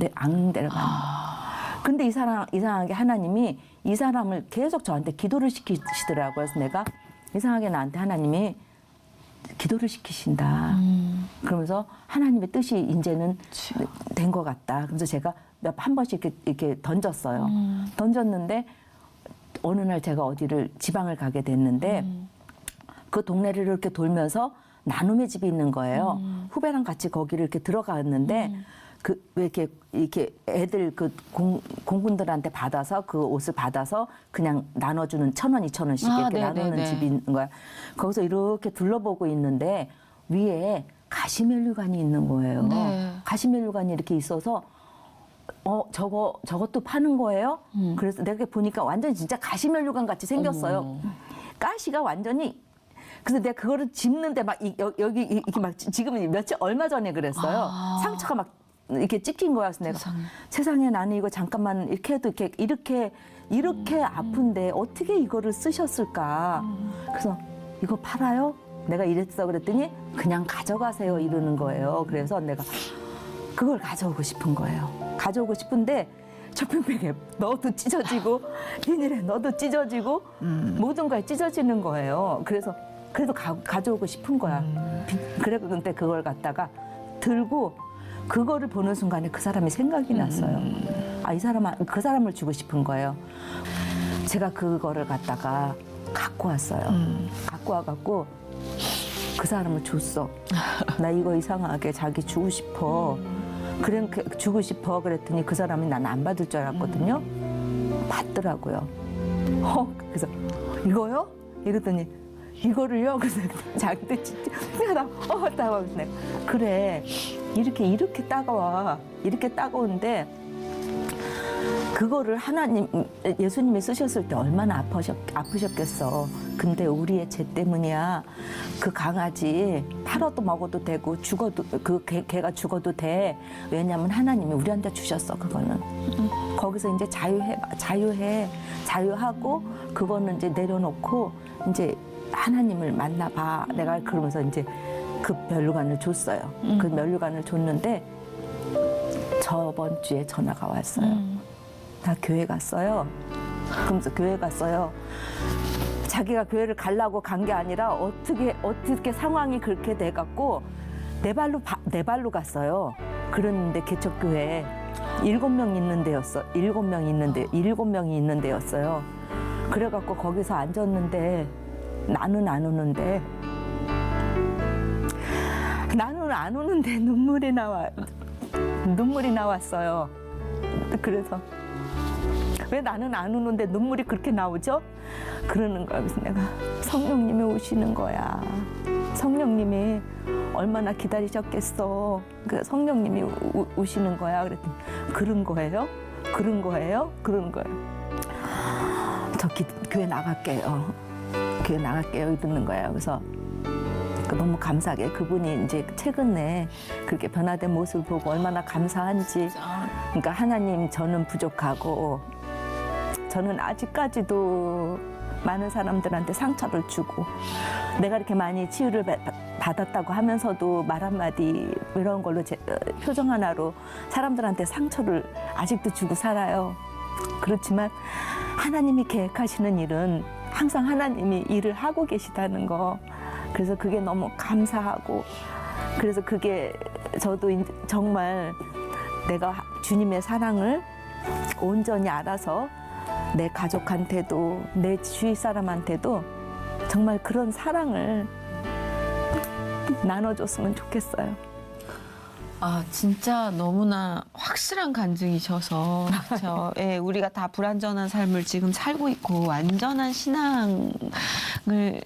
데려가는 거야. 근데 이상하게 하나님이 이 사람을 계속 저한테 기도를 시키시더라고요. 그래서 내가 이상하게 나한테 하나님이 기도를 시키신다. 그러면서 하나님의 뜻이 이제는 된 것 같다. 그래서 제가 한 번씩 이렇게 던졌어요. 던졌는데 어느 날 제가 어디를 지방을 가게 됐는데 그 동네를 이렇게 돌면서 나눔의 집이 있는 거예요. 후배랑 같이 거기를 이렇게 들어갔는데 왜 이렇게 애들 공군들한테 받아서 그 옷을 받아서 그냥 나눠주는 1,000원, 2,000원씩 이렇게 나누는 네네네. 집이 있는 거야. 거기서 이렇게 둘러보고 있는데 위에 가시면류관이 있는 거예요. 네. 가시면류관이 이렇게 있어서 저것도 파는 거예요? 그래서 내가 보니까 완전 진짜 가시면류관 같이 생겼어요. 어머. 가시가 완전히 그래서 내가 그거를 짚는데 막 여기 이렇게 막 지금은 얼마 전에 그랬어요. 상처가 막 이렇게 찍힌 거야. 그래서 내가 세상에 나는 이거 잠깐만 이렇게 해도 이렇게 아픈데 어떻게 이거를 쓰셨을까? 그래서 이거 팔아요? 내가 이랬어 그랬더니 그냥 가져가세요 이러는 거예요. 그래서 내가 그걸 가져오고 싶은 거예요. 가져오고 싶은데 쇼핑백에 넣어도 찢어지고 비닐에 넣어도 찢어지고 모든 거에 찢어지는 거예요. 그래서 그래도 가져오고 싶은 거야. 그래서 근데 그걸 갖다가 들고 그거를 보는 순간에 그 사람이 생각이 났어요. 그 사람을 주고 싶은 거예요. 제가 그거를 갖다가 갖고 왔어요. 갖고 와갖고 그 사람을 줬어. 나 이거 이상하게 자기 주고 싶어. 그래 주고 싶어 그랬더니 그 사람이 난 안 받을 줄 알았거든요. 받더라고요. 그래서 이거요? 이러더니 이거를요? 그래서 자기도 진짜 따가워. 그래 이렇게 따가워. 이렇게 따가운데 그거를 예수님이 쓰셨을 때 얼마나 아프셨겠어. 근데 우리의 죄 때문이야. 그 강아지 팔아도 먹어도 되고 죽어도 개가 죽어도 돼. 왜냐하면 하나님이 우리한테 주셨어. 그거는 거기서 이제 자유하고 그거는 이제 내려놓고 이제 하나님을 만나봐. 내가 그러면서 이제 그 면류관을 줬어요. 그 면류관을 줬는데 저번 주에 전화가 왔어요. 나 교회 갔어요. 그러면서 교회 갔어요. 자기가 교회를 가려고 간 게 아니라 어떻게 상황이 그렇게 돼갖고 내 발로 갔어요. 그랬는데 개척교회 7명 있는 데였어. 7명이 있는 데였어요. 그래갖고 거기서 앉았는데 나는 안 오는데 나는 안 우는데 눈물이 나왔어요. 그래서 왜 나는 안 우는데 눈물이 그렇게 나오죠? 그러는 거야. 그래서 내가 성령님이 우시는 거야. 성령님이 얼마나 기다리셨겠어. 그 성령님이 우시는 거야. 그랬더니 그런 거예요? 그런 거예요? 그런 거예요. 저 교회 나갈게요. 교회 나갈게요. 이러는 거예요. 그래서 너무 감사하게 그분이 이제 최근에 그렇게 변화된 모습을 보고 얼마나 감사한지. 그러니까 하나님, 저는 부족하고 저는 아직까지도 많은 사람들한테 상처를 주고 내가 이렇게 많이 치유를 받았다고 하면서도 말 한마디 이런 걸로 표정 하나로 사람들한테 상처를 아직도 주고 살아요. 그렇지만 하나님이 계획하시는 일은 항상 하나님이 일을 하고 계시다는 거. 그래서 그게 너무 감사하고, 그래서 그게 저도 정말 내가 주님의 사랑을 온전히 알아서 내 가족한테도 내 주위 사람한테도 정말 그런 사랑을 나눠줬으면 좋겠어요. 아, 진짜 너무나 확실한 간증이셔서 그렇죠. 예, 우리가 다 불완전한 삶을 지금 살고 있고 완전한 신앙을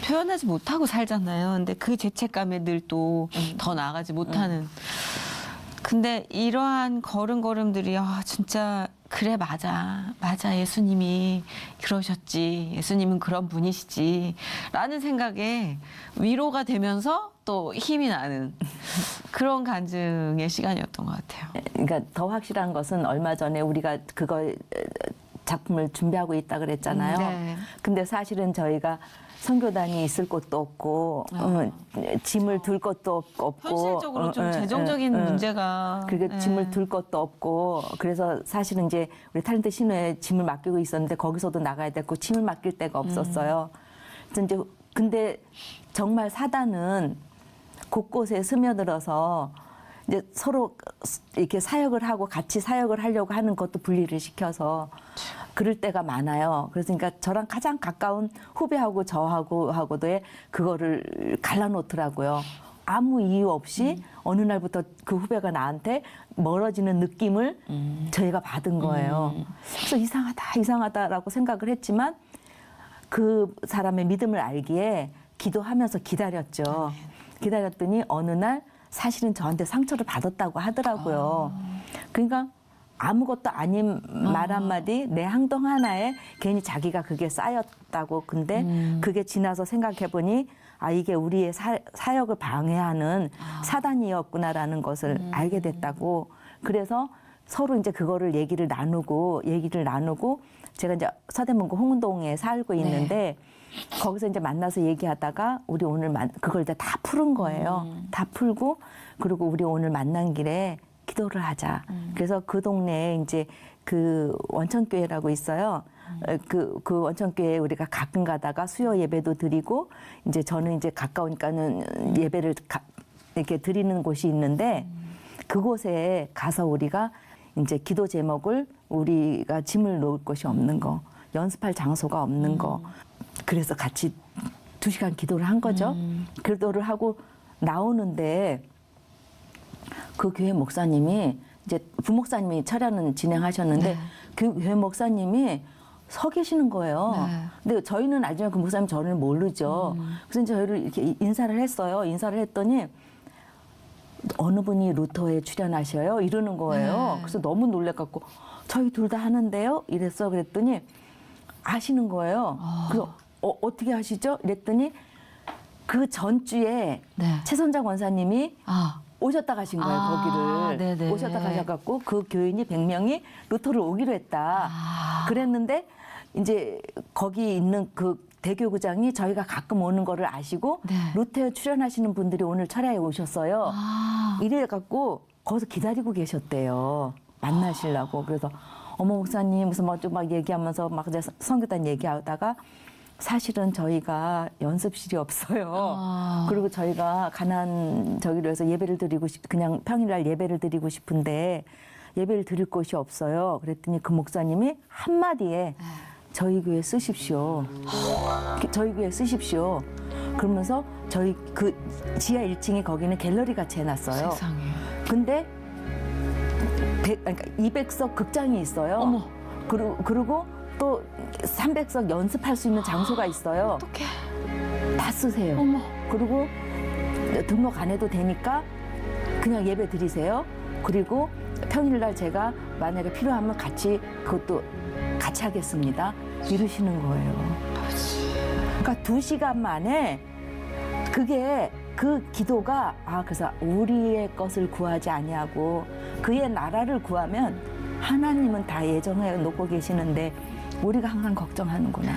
표현하지 못하고 살잖아요. 근데 그 죄책감에 늘 또 더 나아가지 못하는. 근데 이러한 걸음걸음들이 진짜 그래, 맞아 예수님이 그러셨지, 예수님은 그런 분이시지 라는 생각에 위로가 되면서 또 힘이 나는 그런 간증의 시간이었던 것 같아요. 그러니까 더 확실한 것은 얼마 전에 우리가 그거 작품을 준비하고 있다 그랬잖아요. 네. 근데 사실은 저희가 선교단이 있을 곳도 없고 짐을 둘 것도 없고 현실적으로 좀 재정적인 문제가 그리고 짐을 둘 것도 없고, 그래서 사실은 이제 우리 탤런트 신호에 짐을 맡기고 있었는데 거기서도 나가야 되고 짐을 맡길 데가 없었어요. 그래서 이제 근데 정말 사단은 곳곳에 스며들어서 이제 서로 이렇게 사역을 하고 같이 사역을 하려고 하는 것도 분리를 시켜서 그럴 때가 많아요. 그래서 그러니까 저랑 가장 가까운 후배하고 저하고도의 그거를 갈라놓더라고요. 아무 이유 없이 어느 날부터 그 후배가 나한테 멀어지는 느낌을 저희가 받은 거예요. 그래서 이상하다라고 생각을 했지만 그 사람의 믿음을 알기에 기도하면서 기다렸죠. 기다렸더니 어느 날 사실은 저한테 상처를 받았다고 하더라고요. 그러니까 아무것도 아닌 말 한마디, 내 행동 하나에 괜히 자기가 그게 쌓였다고. 근데 그게 지나서 생각해보니 이게 우리의 사역을 방해하는 사단이었구나라는 것을 알게 됐다고. 그래서 서로 이제 그거를 얘기를 나누고 제가 이제 서대문구 홍은동에 살고 있는데 거기서 이제 만나서 얘기하다가 우리 오늘 그걸 이제 다 푸는 거예요. 다 풀고, 그리고 우리 오늘 만난 길에 기도를 하자. 그래서 그 동네에 이제 그 원천교회라고 있어요. 그 원천교회에 우리가 가끔 가다가 수요 예배도 드리고, 이제 저는 이제 가까우니까는 예배를 이렇게 드리는 곳이 있는데 그곳에 가서 우리가 이제 기도 제목을 우리가 짐을 놓을 곳이 없는 거, 연습할 장소가 없는 거. 그래서 같이 2시간 기도를 한 거죠. 기도를 하고 나오는데 그 교회 목사님이 이제 부목사님이 철야는 진행하셨는데 그 교회 목사님이 서 계시는 거예요. 근데 저희는 알지만 그 목사님 저를 모르죠. 그래서 저희를 이렇게 인사를 했어요. 인사를 했더니 어느 분이 루터에 출연하셔요? 이러는 거예요. 그래서 너무 놀래갖고 저희 둘 다 하는데요? 이랬어. 그랬더니 아시는 거예요. 그래서 어떻게 하시죠? 이랬더니 그 전주에 최선장 원사님이 오셨다 가신 거예요, 거기를. 네네. 오셨다 가셔갖고 그 교인이 100명이 루터를 오기로 했다. 그랬는데 이제 거기 있는 그 대교구장이 저희가 가끔 오는 거를 아시고 루터에 출연하시는 분들이 오늘 철야에 오셨어요. 이래갖고 거기서 기다리고 계셨대요. 만나시려고. 그래서 어머 목사님 무슨 뭐 좀 막 얘기하면서 막 이제 선교단 얘기하다가 사실은 저희가 연습실이 없어요. 그리고 저희가 저기로 해서 예배를 드리고 그냥 평일날 예배를 드리고 싶은데 예배를 드릴 곳이 없어요. 그랬더니 그 목사님이 한마디에 저희 교회 쓰십시오. 저희 교회 쓰십시오. 그러면서 저희 그 지하 1층에 거기는 갤러리 같이 해놨어요. 세상에. 근데 그러니까 200석 극장이 있어요. 어머. 그리고 또 300석 연습할 수 있는 장소가 있어요. 어떡해. 다 쓰세요. 어머. 그리고 등록 안 해도 되니까 그냥 예배 드리세요. 그리고 평일날 제가 만약에 필요하면 그것도 같이 하겠습니다. 이러시는 거예요. 그러니까 2시간 만에 그 기도가 그래서 우리의 것을 구하지 아니하고 그의 나라를 구하면 하나님은 다 예정해 놓고 계시는데 우리가 항상 걱정하는구나.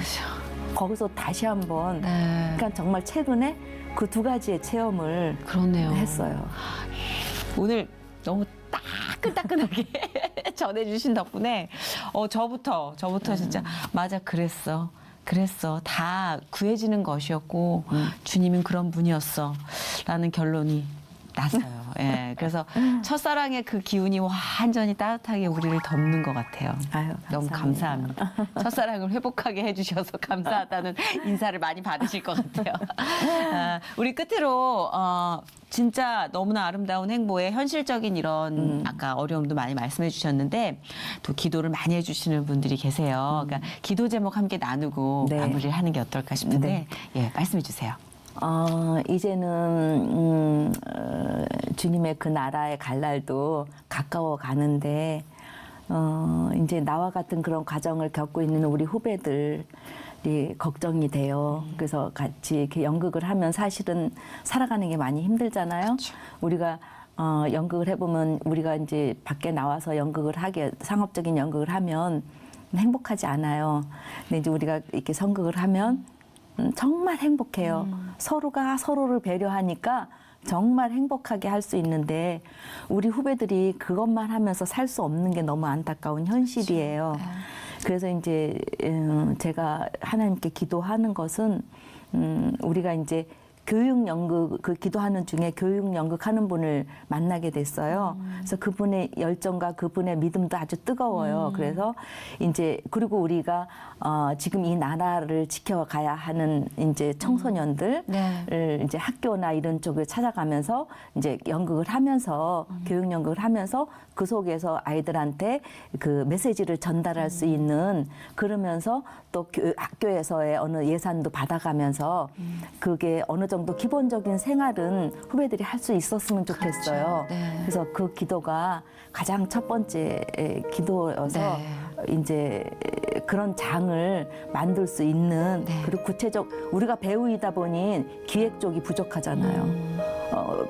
거기서 다시 한번 네. 그러니까 정말 최근에 그 2가지의 체험을 그렇네요. 했어요. 오늘 너무 따끈따끈하게 전해주신 덕분에 저부터 진짜 맞아 그랬어. 다 구해지는 것이었고 주님은 그런 분이었어. 라는 결론이 났어요. 예, 그래서 첫사랑의 그 기운이 완전히 따뜻하게 우리를 덮는 것 같아요. 아유, 너무 감사합니다. 첫사랑을 회복하게 해주셔서 감사하다는 인사를 많이 받으실 것 같아요. 우리 끝으로 진짜 너무나 아름다운 행보에 현실적인 이런 아까 어려움도 많이 말씀해 주셨는데 또 기도를 많이 해주시는 분들이 계세요. 그러니까 기도 제목 함께 나누고 네. 마무리를 하는 게 어떨까 싶은데 네. 예, 말씀해 주세요. 이제는 주님의 그 나라에 갈 날도 가까워 가는데 이제 나와 같은 그런 과정을 겪고 있는 우리 후배들이 걱정이 돼요. 그래서 같이 이렇게 연극을 하면 사실은 살아가는 게 많이 힘들잖아요. 그렇죠. 우리가 연극을 해보면 우리가 이제 밖에 나와서 상업적인 연극을 하면 행복하지 않아요. 근데 이제 우리가 이렇게 선극을 하면 정말 행복해요. 서로가 서로를 배려하니까 정말 행복하게 할 수 있는데 우리 후배들이 그것만 하면서 살 수 없는 게 너무 안타까운 현실이에요. 그래서 이제 제가 하나님께 기도하는 것은 우리가 이제 교육 연극 그 기도하는 중에 교육 연극 하는 분을 만나게 됐어요. 그래서 그분의 열정과 그분의 믿음도 아주 뜨거워요. 그래서 이제 그리고 우리가 지금 이 나라를 지켜가야 하는 이제 청소년들을 이제 학교나 이런 쪽을 찾아가면서 이제 연극을 하면서 교육 연극을 하면서 그 속에서 아이들한테 그 메시지를 전달할 수 있는 그러면서 또 학교에서의 어느 예산도 받아가면서 그게 어느 정도 기본적인 생활은 후배들이 할 수 있었으면 좋겠어요. 그렇죠. 네. 그래서 그 기도가 가장 첫 번째 기도여서 이제 그런 장을 만들 수 있는 그리고 우리가 배우이다 보니 기획 쪽이 부족하잖아요.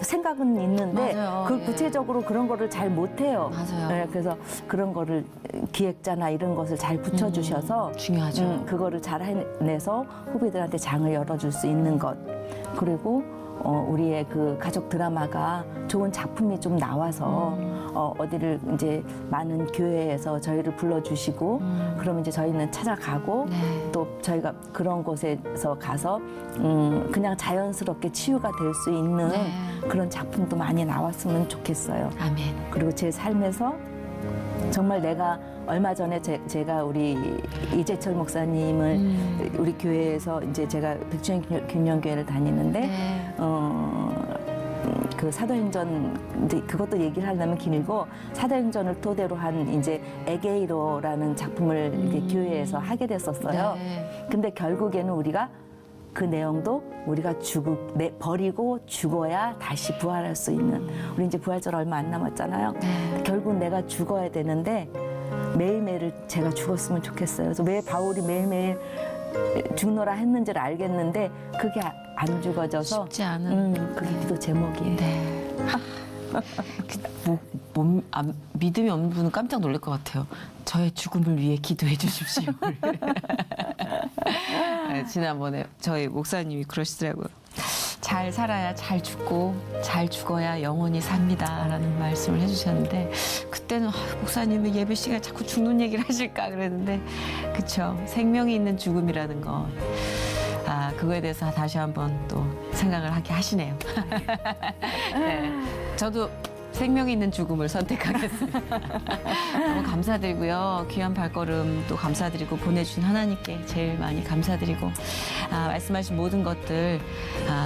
생각은 있는데 맞아요. 그 구체적으로 그런 거를 잘 못해요. 맞아요. 네, 그래서 그런 거를 기획자나 이런 것을 잘 붙여주셔서 중요하죠. 그거를 잘 해내서 후배들한테 장을 열어줄 수 있는 것. 그리고 우리의 그 가족 드라마가 좋은 작품이 좀 나와서 어디를 이제 많은 교회에서 저희를 불러주시고 그러면 이제 저희는 찾아가고 또 저희가 그런 곳에서 가서 그냥 자연스럽게 치유가 될 수 있는 그런 작품도 많이 나왔으면 좋겠어요. 아멘. 그리고 제 삶에서 정말 내가 얼마 전에 제가 우리 이재철 목사님을 우리 교회에서 이제 제가 백주년 균형교회를 다니는데 그 사도행전 이제 그것도 얘기를 하려면 길고 사도행전을 토대로 한 이제 에게이로라는 작품을 이제 교회에서 하게 됐었어요. 근데 결국에는 우리가 그 내용도 우리가 버리고 죽어야 다시 부활할 수 있는 우리 이제 부활절 얼마 안 남았잖아요. 결국 내가 죽어야 되는데 매일매일 제가 죽었으면 좋겠어요. 그래서 왜 바울이 매일매일 죽노라 했는지를 알겠는데 그게 안 죽어져서 쉽지 않은 그게 기도 제목이에요. 믿음이 없는 분은 깜짝 놀랄 것 같아요. 저의 죽음을 위해 기도해 주십시오. 지난번에 저희 목사님이 그러시더라고요. 잘 살아야 잘 죽고 잘 죽어야 영원히 삽니다라는 말씀을 해주셨는데 그때는 목사님은 예배 시간에 자꾸 죽는 얘기를 하실까 그랬는데 그쵸. 생명이 있는 죽음이라는 거. 그거에 대해서 다시 한번 또 생각을 하게 하시네요. 네. 저도 생명 있는 죽음을 선택하겠습니다. 너무 감사드리고요. 귀한 발걸음 또 감사드리고 보내주신 하나님께 제일 많이 감사드리고 말씀하신 모든 것들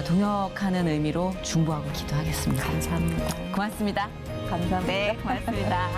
동역하는 의미로 중보하고 기도하겠습니다. 감사합니다. 고맙습니다. 감사합니다. 네, 고맙습니다.